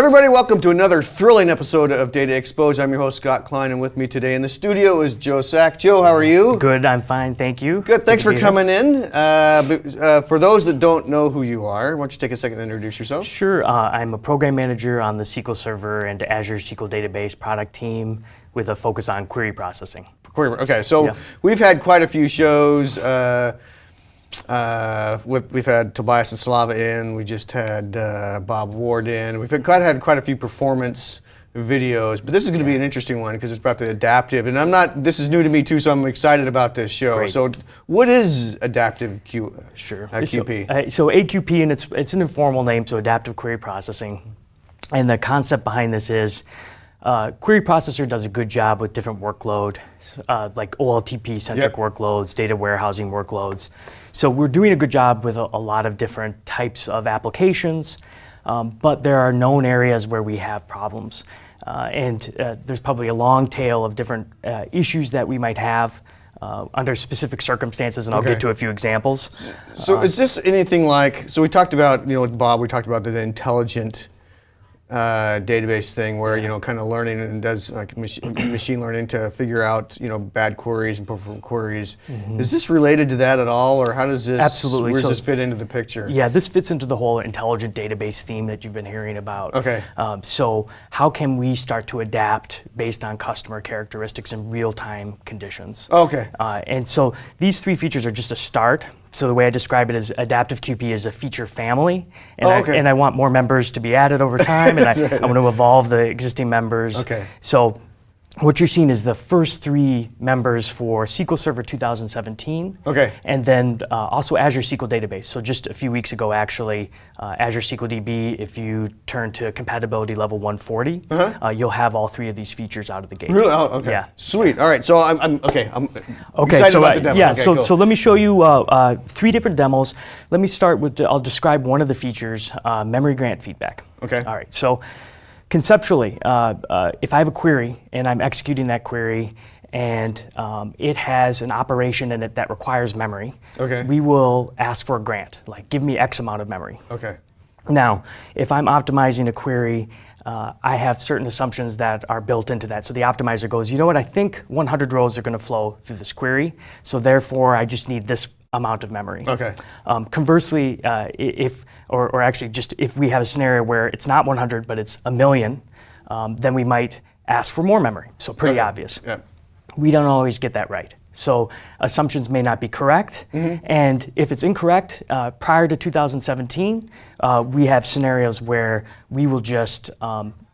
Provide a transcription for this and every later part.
everybody, welcome to another thrilling episode of Data Exposed. I'm your host, Scott Klein, and with me today in the studio is Joe Sack. Joe, how are you? Good, I'm fine, thank you. Good, thanks for coming in. For those that don't know who you are, why don't you take a second to introduce yourself? Sure, I'm a program manager on the SQL Server and Azure SQL Database product team with a focus on query processing. Okay, so we've had quite a few shows. We've had Tobias and Slava in. We just had Bob Ward in. We've had quite a few performance videos, but this is going to be an interesting one because it's about the adaptive. And this is new to me too, so I'm excited about this show. Great. So, what is adaptive QP? So AQP, and it's an informal name, so adaptive query processing. And the concept behind this is query processor does a good job with different workload, like OLTP-centric workloads, data warehousing workloads. So we're doing a good job with a lot of different types of applications, but there are known areas where we have problems. And there's probably a long tail of different issues that we might have under specific circumstances, and I'll get to a few examples. So is this anything like, so we talked about, with Bob, we talked about the intelligent database thing where, kind of learning and does like machine learning to figure out, bad queries and perform queries. Mm-hmm. Is this related to that at all, or how does this, Absolutely. Where does this fit into the picture? Yeah, this fits into the whole intelligent database theme that you've been hearing about. Okay. So how can we start to adapt based on customer characteristics in real-time conditions? Okay. And so these three features are just a start. So the way I describe it is adaptive QP is a feature family, and I want more members to be added over time, and I want to evolve the existing members. Okay. So what you're seeing is the first three members for SQL Server 2017, and then also Azure SQL Database. So just a few weeks ago, actually, Azure SQL DB, if you turn to compatibility level 140, you'll have all three of these features out of the gate. Really? Oh, okay. Yeah. Sweet. All right. So I'm excited so about the demo. Yeah. Okay, so cool. so let me show you three different demos. Let me start with I'll describe one of the features, memory grant feedback. Okay. All right. So conceptually, if I have a query and I'm executing that query and it has an operation in it that requires memory, we will ask for a grant, like give me X amount of memory. Okay. Now, if I'm optimizing a query, I have certain assumptions that are built into that. So the optimizer goes, you know what, I think 100 rows are going to flow through this query, so therefore I just need this amount of memory. Okay. Conversely, if we have a scenario where it's not 100 but it's 1,000,000, then we might ask for more memory. So pretty obvious. Yeah. We don't always get that right. So assumptions may not be correct, and if it's incorrect, prior to 2017, we have scenarios where we will just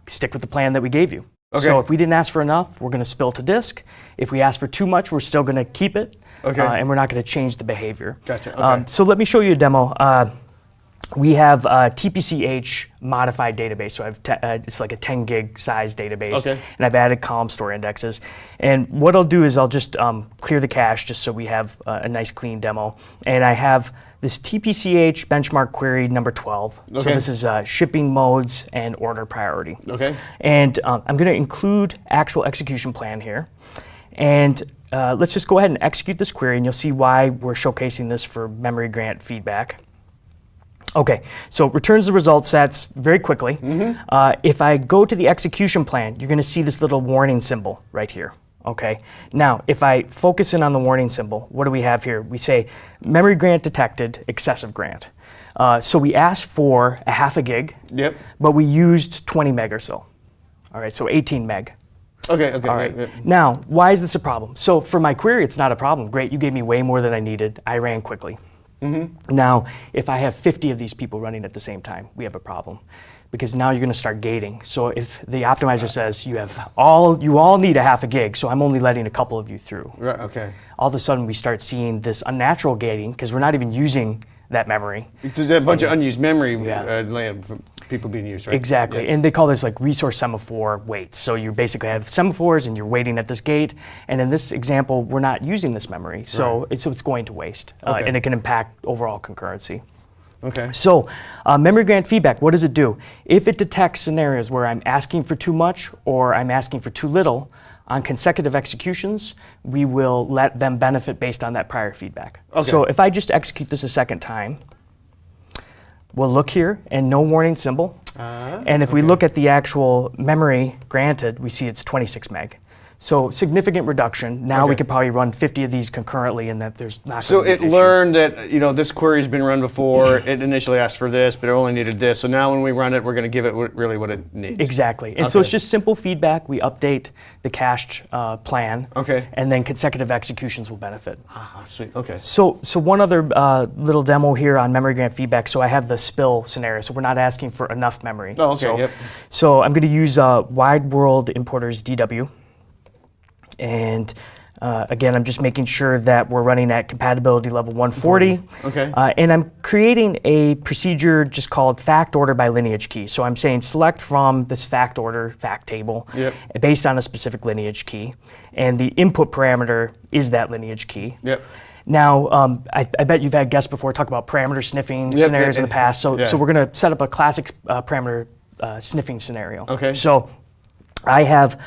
stick with the plan that we gave you. Okay. So if we didn't ask for enough, we're going to spill to disk. If we ask for too much, we're still going to keep it, and we're not going to change the behavior. Gotcha. Okay. So let me show you a demo. We have a TPCH modified database, so it's like a 10 gig size database, and I've added column store indexes. And what I'll do is I'll just clear the cache just so we have a nice clean demo. And I have this TPCH benchmark query number 12. So this is shipping modes and order priority. Okay. And I'm going to include actual execution plan here. And let's just go ahead and execute this query, and you'll see why we're showcasing this for memory grant feedback. Okay, so it returns the result sets very quickly. If I go to the execution plan, you're going to see this little warning symbol right here. Okay, now if I focus in on the warning symbol, what do we have here? We say memory grant detected, excessive grant. So we asked for a half a gig, but we used 20 meg or so. All right, so 18 meg. Okay. All right. Now, why is this a problem? So for my query, it's not a problem. Great, you gave me way more than I needed. I ran quickly. Now, if I have 50 of these people running at the same time, we have a problem, because now you're going to start gating. So if the optimizer says you all need a half a gig, so I'm only letting a couple of you through. Right. Okay. All of a sudden, we start seeing this unnatural gating because we're not even using that memory. There's a bunch of unused memory land from people being used, right? Exactly, and they call this like resource semaphore waits. So you basically have semaphores and you're waiting at this gate, and in this example, we're not using this memory, so it's going to waste, and it can impact overall concurrency. Okay. So memory grant feedback, what does it do? If it detects scenarios where I'm asking for too much or I'm asking for too little, on consecutive executions, we will let them benefit based on that prior feedback. So if I just execute this a second time, we'll look here and no warning symbol. And if we look at the actual memory granted, we see it's 26 meg. So significant reduction. Now we could probably run 50 of these concurrently, and that there's not. So gonna be it an issue. learned that this query's been run before. It initially asked for this, but it only needed this. So now when we run it, we're going to give it really what it needs. Exactly. And so it's just simple feedback. We update the cached plan. Okay. And then consecutive executions will benefit. Ah, sweet. Okay. So one other little demo here on memory grant feedback. So I have the spill scenario. So we're not asking for enough memory. Oh, okay. So, Yep. so I'm going to use wide world importers DW. And again, I'm just making sure that we're running at compatibility level 140. Okay. And I'm creating a procedure just called fact order by lineage key. So I'm saying select from this fact order, fact table, based on a specific lineage key. And the input parameter is that lineage key. Yep. Now, I bet you've had guests before talk about parameter sniffing scenarios in the past. So we're going to set up a classic parameter sniffing scenario. Okay. So I have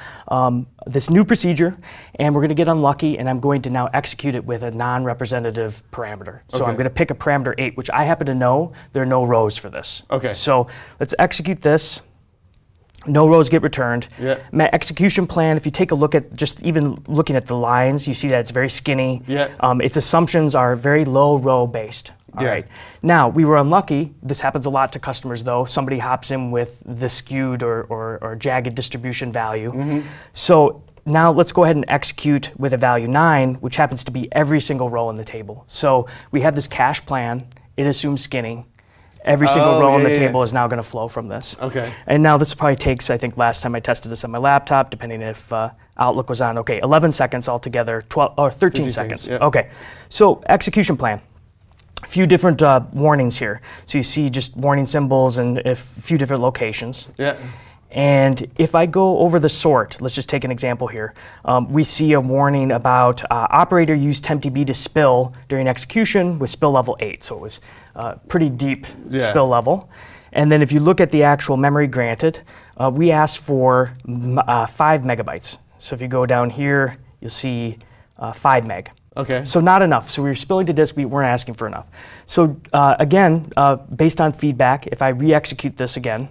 this new procedure, and we're going to get unlucky, and I'm going to now execute it with a non-representative parameter. So I'm going to pick a parameter 8, which I happen to know there are no rows for this. Okay. So let's execute this. No rows get returned. Yeah. My execution plan, if you take a look at just even looking at the lines, you see that it's very skinny. Yeah. Its assumptions are very low row based. All right. Now, we were unlucky. This happens a lot to customers, though. Somebody hops in with the skewed or jagged distribution value. So now let's go ahead and execute with a value 9, which happens to be every single row in the table. So we have this cache plan. It assumes skinning. Every single row in the table is now going to flow from this. Okay. And now this probably takes, I think last time I tested this on my laptop, depending if Outlook was on, 11 seconds altogether, 12 or 13 seconds. Yeah. Okay. So execution plan. A few different warnings here. So you see just warning symbols and a few different locations. Yeah. And if I go over the sort, let's just take an example here. We see a warning about operator used tempdb to spill during execution with spill level 8. So it was pretty deep spill level. And then if you look at the actual memory granted, we asked for 5 megabytes. So if you go down here, you'll see 5 meg. Okay. So not enough. So we were spilling to disk, we weren't asking for enough. So again, based on feedback, if I re-execute this again,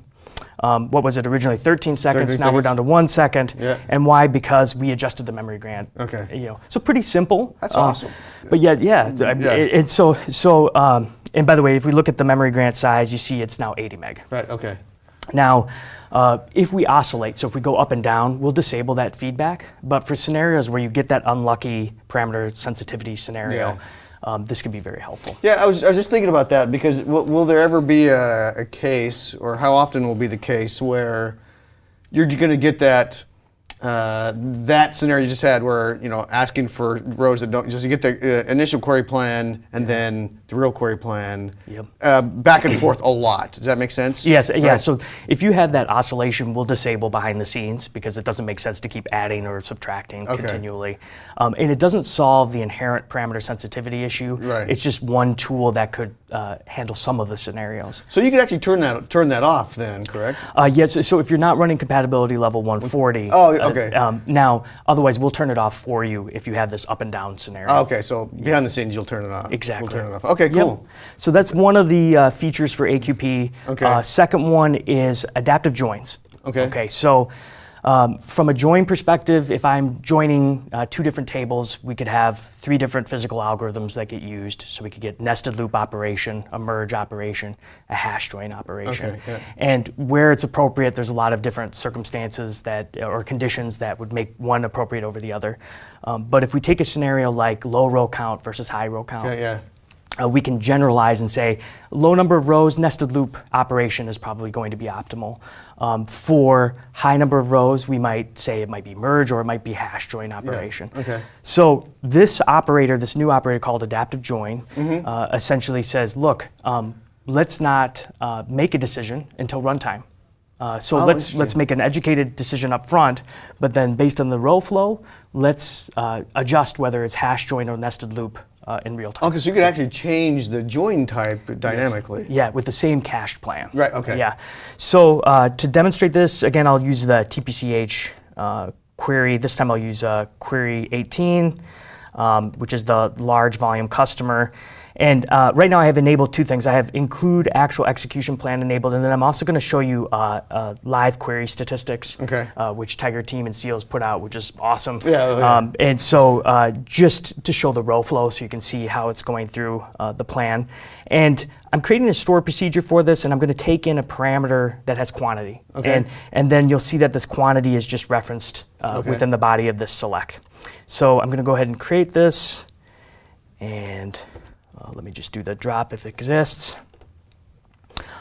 what was it originally, 13 seconds, now we're down to 1 second. Yeah. And why? Because we adjusted the memory grant. Okay. So pretty simple. That's awesome. But yet, it's so, and by the way, if we look at the memory grant size, you see it's now 80 meg. Right, okay. Now, if we oscillate, so if we go up and down, we'll disable that feedback. But for scenarios where you get that unlucky parameter sensitivity scenario, this could be very helpful. Yeah, I was just thinking about that because will there ever be a case, or how often will be the case, where you're going to get that that scenario you just had where, asking for rows that don't, just you get the initial query plan and then the real query plan back and forth a lot. Does that make sense? Yes, yeah. Right. So if you have that oscillation, we'll disable behind the scenes because it doesn't make sense to keep adding or subtracting continually. And it doesn't solve the inherent parameter sensitivity issue. Right. It's just one tool that could handle some of the scenarios. So you could actually turn that off then, correct? Yes, so if you're not running compatibility level 140, now, otherwise we'll turn it off for you if you have this up and down scenario. Oh, okay, so behind the scenes you'll turn it off. Exactly. We'll turn it off. Okay, cool. Yep. So that's one of the features for AQP. Okay. Second one is adaptive joins. Okay. So from a join perspective, if I'm joining 2 different tables, we could have 3 different physical algorithms that get used. So we could get nested loop operation, a merge operation, a hash join operation. Okay, yeah. And where it's appropriate, there's a lot of different circumstances or conditions that would make one appropriate over the other. But if we take a scenario like low row count versus high row count, we can generalize and say low number of rows, nested loop operation is probably going to be optimal. For high number of rows, we might say it might be merge or it might be hash join operation. Yeah. Okay. So this new operator called adaptive join, essentially says, look, let's not make a decision until runtime. So let's make an educated decision up front, but then based on the row flow, let's adjust whether it's hash join or nested loop in real time. Okay, so you could actually change the join type dynamically. Yes. Yeah, with the same cached plan. Right, okay. Yeah. So to demonstrate this, again, I'll use the TPCH query. This time I'll use query 18, which is the large volume customer. And right now I have enabled two things. I have include actual execution plan enabled, and then I'm also going to show you live query statistics, Okay. which Tiger Team and SEALs put out, which is awesome. Yeah. And so just to show the row flow so you can see how it's going through the plan. And I'm creating a store procedure for this, and I'm going to take in a parameter that has quantity. Okay. And then you'll see that this quantity is just referenced within the body of this select. So I'm going to go ahead and create this, and let me just do the drop if it exists.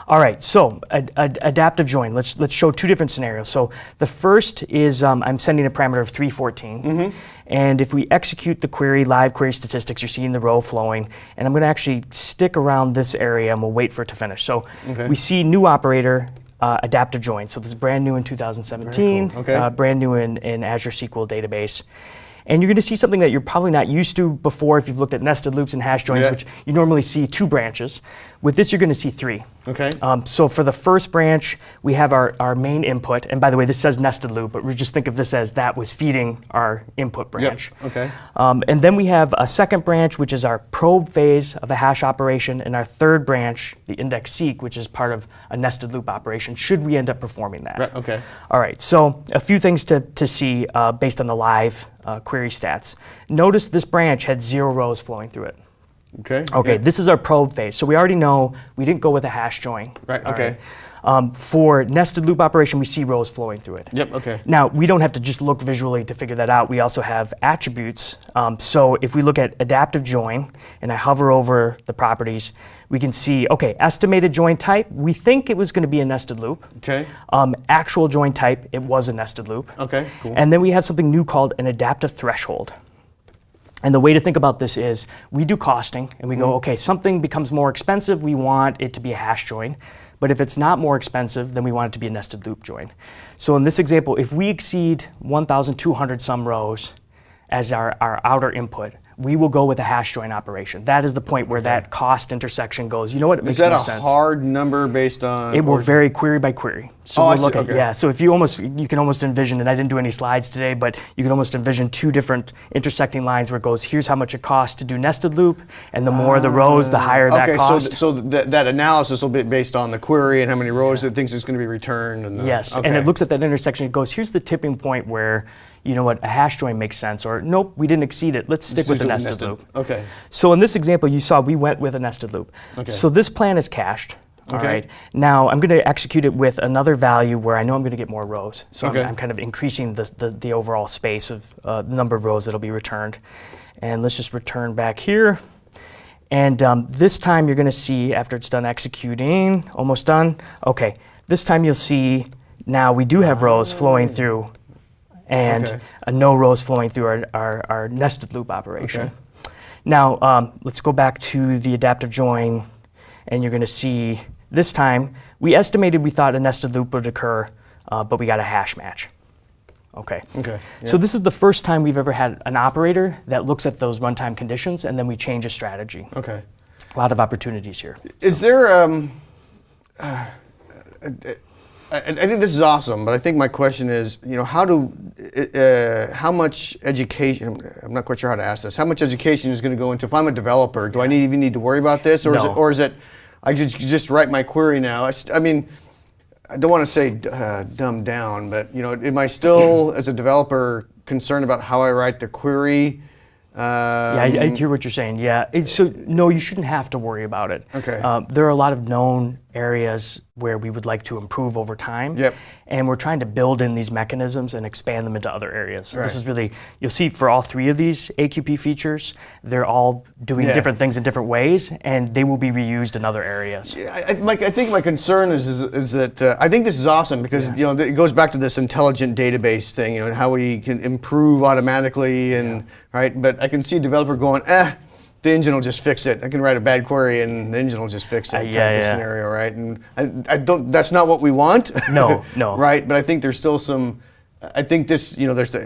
All right, so adaptive join. Let's show two different scenarios. So the first is I'm sending a parameter of 314, and if we execute the query, live query statistics, you're seeing the row flowing, and I'm going to actually stick around this area and we'll wait for it to finish. So we see new operator, adaptive join. So this is brand new in 2017, Very cool. Okay. brand new in Azure SQL database. And you're going to see something that you're probably not used to before if you've looked at nested loops and hash joins, which you normally see 2 branches. With this, you're going to see 3. Okay. So for the first branch, we have our main input. And by the way, this says nested loop, but we just think of this as that was feeding our input branch. Yep. Okay. And then we have a second branch, which is our probe phase of a hash operation, and our third branch, the index seek, which is part of a nested loop operation, should we end up performing that. Right. Okay. All right, so a few things to see based on the live query stats. Notice this branch had 0 rows flowing through it. Okay. Okay, this is our probe phase. So we already know we didn't go with a hash join. Right. All Okay. For nested loop operation, we see rows flowing through it. Yep. Okay. Now, we don't have to just look visually to figure that out. We also have attributes. So if we look at adaptive join, and I hover over the properties, we can see, okay, estimated join type, we think it was going to be a nested loop. Okay. Actual join type, it was a nested loop. Okay. Cool. And then we have something new called an adaptive threshold. And the way to think about this is we do costing and we go, okay, something becomes more expensive, we want it to be a hash join. But if it's not more expensive, then we want it to be a nested loop join. So in this example, if we exceed 1,200 some rows as our outer input, we will go with a hash join operation. That is the point where that cost intersection goes, you know what, it makes Is that no a sense. hard number based on? It will vary query by query. So I we'll see, look at, okay. yeah, so if you can almost envision, and I didn't do any slides today, but you can almost envision 2 different intersecting lines where it goes, here's how much it costs to do nested loop, and the more the rows, the higher that cost. So that analysis will be based on the query and how many rows it thinks is going to be returned. And Yes, okay. and it looks at that intersection, it goes, here's the tipping point where, you know what, a hash join makes sense, or nope, we didn't exceed it, let's stick with the nested loop. Okay. So in this example, you saw we went with a nested loop. Okay. So this plan is cached. All Okay. right. Now I'm going to execute it with another value where I know I'm going to get more rows. So Okay. I'm kind of increasing the overall space of the number of rows that'll be returned. And let's just return back here. And this time you're going to see, after it's done executing, almost done. Okay. This time you'll see now we do have rows flowing through, and Okay. no rows flowing through our nested loop operation. Okay. Now, let's go back to the adaptive join, and you're going to see this time, we estimated we thought a nested loop would occur, but we got a hash match. Okay. Okay. So this is the first time we've ever had an operator that looks at those runtime conditions, and then we change a strategy. Okay. A lot of opportunities here. Is there? I think this is awesome, but I think my question is, you know, how much education? I'm not quite sure how to ask this. How much education is going to go into? If I'm a developer, do I even need to worry about this, or No. is it? I just write my query now. I mean, I don't want to say dumb down, but you know, am I still as a developer concerned about how I write the query? Yeah, I hear what you're saying. Yeah. So no, you shouldn't have to worry about it. Okay. There are a lot of known areas where we would like to improve over time. Yep. And we're trying to build in these mechanisms and expand them into other areas. So Right. this is really, you'll see for all 3 of these AQP features, they're all doing different things in different ways, and they will be reused in other areas. I think my concern is that I think this is awesome because you know it goes back to this intelligent database thing, you know, and how we can improve automatically and right. But I can see a developer going, the engine will just fix it. I can write a bad query and the engine will just fix it type of scenario, right? And I don't. That's not what we want. No, no. Right, but I think there's still some. I think this, you know, there's the,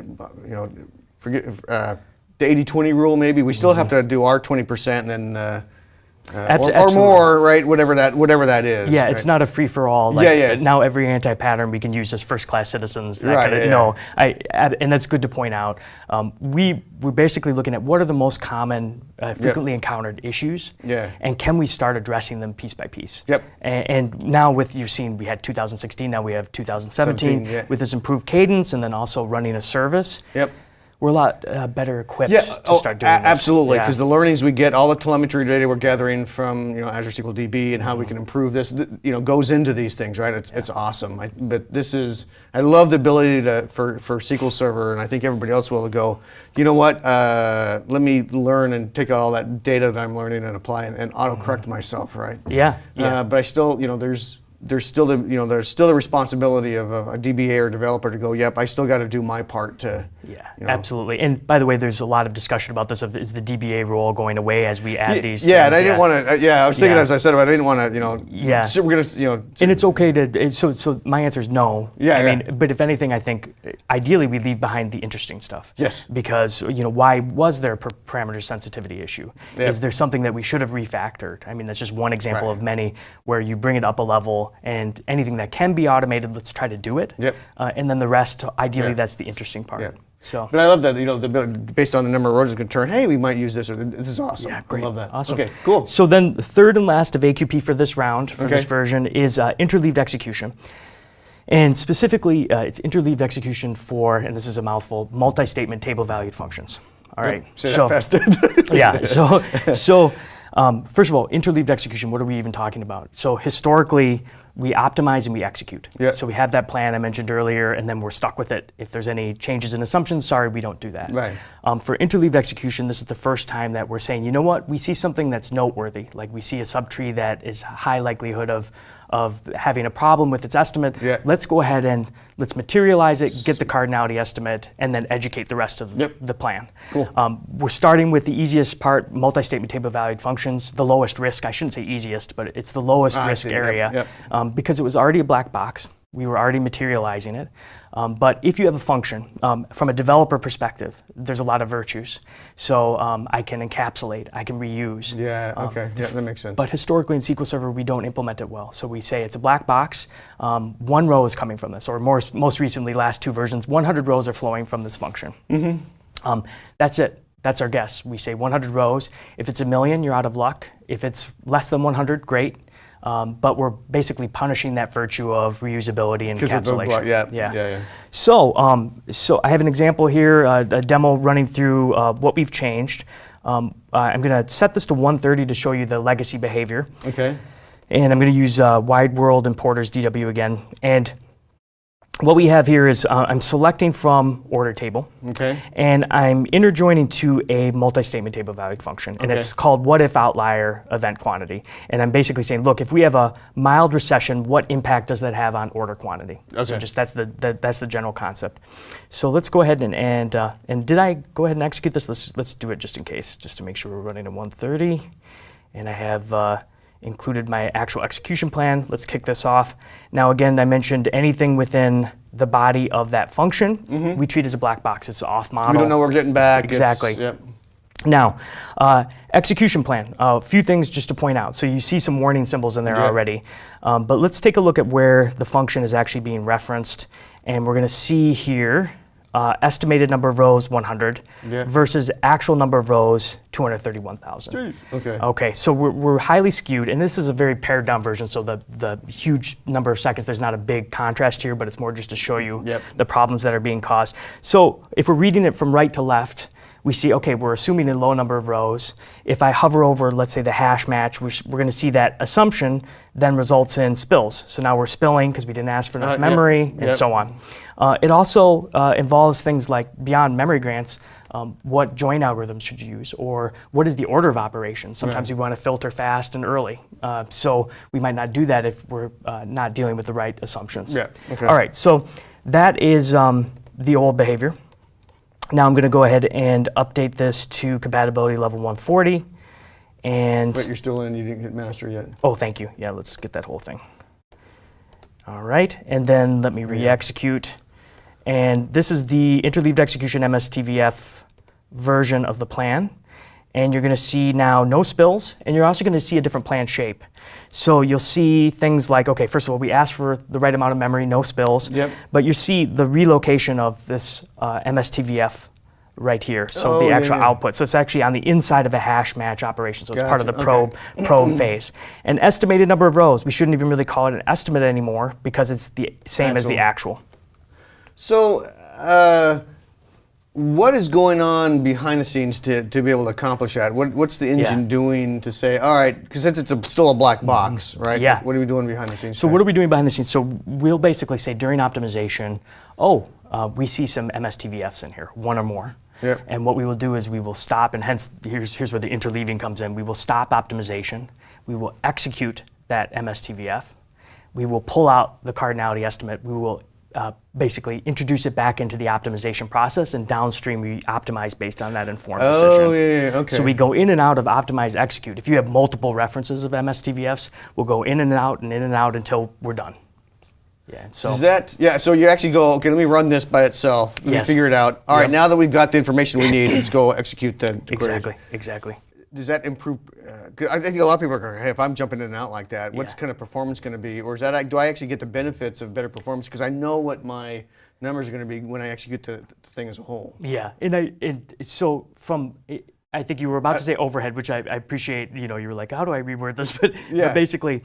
you know, forget the 80-20 rule maybe. We still have to do our 20% and then or Absolutely. more, right? Whatever that is. Yeah, right? it's not a free-for-all. Like, Yeah. now every anti-pattern we can use as first-class citizens. That Right, kind of, yeah. No, and that's good to point out. We're basically looking at what are the most common, frequently encountered issues, Yeah. and can we start addressing them piece by piece? Yep. And now you've seen we had 2016, now we have 2017 yeah. with this improved cadence, and then also running a service. Yep. We're a lot better equipped Yeah, to start doing this. absolutely. Yeah. Because the learnings we get, all the telemetry data we're gathering from Azure SQL DB and how we can improve this, goes into these things, right? It's awesome. But I love the ability for SQL Server, and I think everybody else will, to go, you know what? Let me learn and take all that data that I'm learning and apply it and auto-correct myself, right? Yeah. But I still, there's still the responsibility of a DBA or developer to go, yep, I still got to do my part to. Yeah, absolutely. And by the way, there's a lot of discussion about this. Is the DBA role going away as we add these? Yeah, things? and I didn't want to. I was thinking as I said, but I didn't want to. Yeah. So we're gonna, And it's okay to. So my answer is no. Yeah. I mean, but if anything, I think ideally we leave behind the interesting stuff. Yes. Because why was there a parameter sensitivity issue? Yep. Is there something that we should have refactored? I mean, that's just one example of many where you bring it up a level, and anything that can be automated, let's try to do it. Yep. And then the rest, ideally, that's the interesting part. Yeah. So. But I love that, based on the number of rows it can turn, hey, we might use this, or this is awesome. Yeah, great. I love that. Awesome. Okay, cool. So then the third and last of AQP for this round, for this version, is interleaved execution. And specifically, it's interleaved execution for, and this is a mouthful, multi-statement table-valued functions. All right. Say that fast. Yeah. So first of all, interleaved execution, what are we even talking about? So historically, we optimize and we execute. Yeah. So we have that plan I mentioned earlier, and then we're stuck with it. If there's any changes in assumptions, sorry, we don't do that. Right. For interleaved execution, this is the first time that we're saying, you know what, we see something that's noteworthy. Like we see a subtree that is high likelihood of having a problem with its estimate. Yeah. Let's go ahead and let's materialize it, get the cardinality estimate, and then educate the rest of the plan. Cool. We're starting with the easiest part, multi-statement table valued functions, the lowest risk. I shouldn't say easiest, but it's the lowest risk area because it was already a black box. We were already materializing it. But if you have a function, from a developer perspective, there's a lot of virtues. So I can encapsulate, I can reuse. Yeah, okay, that makes sense. But historically in SQL Server, we don't implement it well. So we say it's a black box. One row is coming from this, or most recently, last two versions, 100 rows are flowing from this function. That's it. That's our guess. We say 100 rows. If it's 1,000,000, you're out of luck. If it's less than 100, great. But we're basically punishing that virtue of reusability and encapsulation. Yeah. So I have an example here, a demo running through what we've changed. I'm going to set this to 130 to show you the legacy behavior. Okay. And I'm going to use wide world importers DW again. And what we have here is I'm selecting from order table. Okay. And I'm interjoining to a multi-statement table valued function. And it's called what if outlier event quantity. And I'm basically saying, look, if we have a mild recession, what impact does that have on order quantity? Okay. So just that's the general concept. So let's go ahead and did I go ahead and execute this? Let's do it just in case, just to make sure we're running at 130. And I have included my actual execution plan. Let's kick this off. Now again, I mentioned anything within the body of that function, we treat as a black box. It's off model. We don't know what we're getting back. Exactly. Now, execution plan. A few things just to point out. So you see some warning symbols in there already. But let's take a look at where the function is actually being referenced. And we're going to see here estimated number of rows 100 versus actual number of rows 231,000. Okay, so we're highly skewed, and this is a very pared down version, so the huge number of seconds, there's not a big contrast here, but it's more just to show you the problems that are being caused. So if we're reading it from right to left, we see, okay, we're assuming a low number of rows. If I hover over, let's say, the hash match, we're going to see that assumption then results in spills. So now we're spilling because we didn't ask for enough memory, and so on. It also involves things like, beyond memory grants, what join algorithms should you use, or what is the order of operations? Sometimes we want to filter fast and early. So we might not do that if we're not dealing with the right assumptions. All right, so that is the old behavior. Now I'm going to go ahead and update this to compatibility level 140. And but you're still in, you didn't hit master yet. Oh, thank you. Yeah, let's get that whole thing. All right, and then let me re-execute. And this is the interleaved execution MSTVF version of the plan. and you're going to see now no spills, and you're also going to see a different plan shape. So you'll see things like, okay, first of all, we asked for the right amount of memory, no spills, but you see the relocation of this MSTVF right here, so the actual output. So it's actually on the inside of a hash match operation, so it's part of the probe phase. An estimated number of rows, we shouldn't even really call it an estimate anymore because it's the same as the actual. So what is going on behind the scenes to be able to accomplish that? What's the engine doing to say, all right, because since it's still a black box, right? Yeah. What are we doing behind the scenes? So what are we doing behind the scenes? So we'll basically say during optimization, we see some MSTVFs in here, one or more. Yep. And what we will do is we will stop, and hence here's where the interleaving comes in. We will stop optimization. We will execute that MSTVF. We will pull out the cardinality estimate. We will basically introduce it back into the optimization process, and downstream we optimize based on that informed decision. Okay. So we go in and out of optimize, execute. If you have multiple references of MSTVFs, we'll go in and out until we're done. Yeah. So is that so you actually go, okay, let me run this by itself. Let me figure it out. All right, now that we've got the information we need, let's go execute the query. Exactly. Does that improve? I think a lot of people are going, hey, if I'm jumping in and out like that, what's kind of performance going to be? Or is that, do I actually get the benefits of better performance? Because I know what my numbers are going to be when I execute the thing as a whole. Yeah, so from, I think you were about to say overhead, which I appreciate. You were like, how do I reword this? But basically,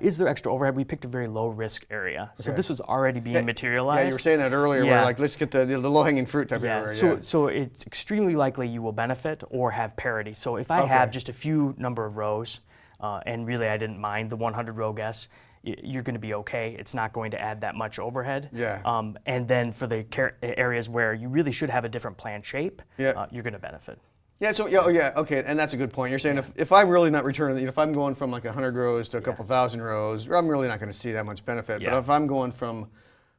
is there extra overhead? We picked a very low risk area, so this was already being materialized. Yeah, you were saying that earlier. Where like, let's get the low hanging fruit type of area. So it's extremely likely you will benefit or have parity. So if I have just a few number of rows, and really I didn't mind the 100 row guess, you're going to be okay. It's not going to add that much overhead. Yeah. And then for the areas where you really should have a different plan shape, you're going to benefit. Yeah, so okay, and that's a good point. You're saying if I'm really not returning, if I'm going from like 100 rows to a couple thousand rows, I'm really not going to see that much benefit. But if I'm going from,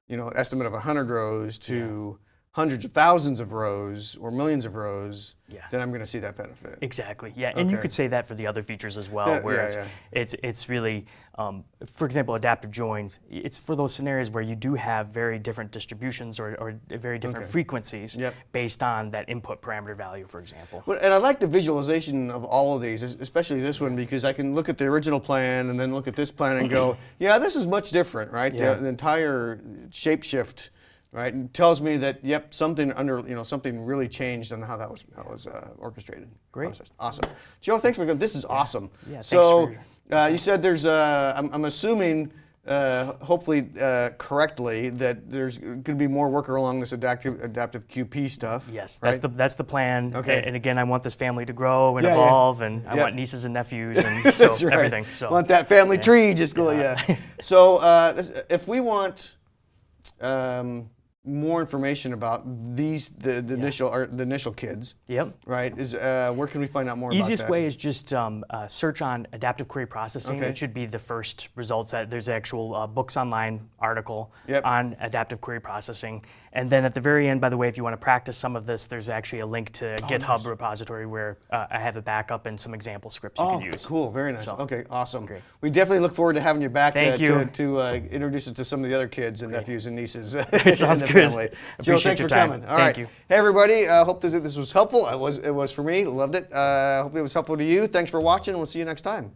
estimate of 100 rows to hundreds of thousands of rows or millions of rows, then I'm going to see that benefit. Exactly. Yeah, and you could say that for the other features as well, where it's really, for example, adaptive joins. It's for those scenarios where you do have very different distributions or very different frequencies based on that input parameter value, for example. Well, and I like the visualization of all of these, especially this one, because I can look at the original plan and then look at this plan and go, this is much different, right? Yeah. The entire shape shift. Right, and tells me that something something really changed on how that was orchestrated. Great, processed. Awesome, Joe. Thanks for this is awesome. Yeah, so you said there's I'm assuming hopefully correctly that there's going to be more work along this adaptive QP stuff. Yes, right? that's the plan. Okay. And again, I want this family to grow and evolve, and I want nieces and nephews and so everything. So want that family tree just go So if we want more information about these the initial kids. Right. Is where can we find out more about that? Easiest way is just search on adaptive query processing. It should be the first results. There's actual Books Online article on adaptive query processing. And then at the very end, by the way, if you want to practice some of this, there's actually a link to GitHub repository where I have a backup and some example scripts you can use. Cool. Very nice. So, okay. Awesome. Great. We definitely look forward to having you back to introduce us to some of the other kids and nephews and nieces. Sounds good. Family. Joe, Appreciate thanks your for time. coming. All right. Thank you. Hey, everybody. Hope this was helpful. It was for me. Loved it. Hopefully it was helpful to you. Thanks for watching. We'll see you next time.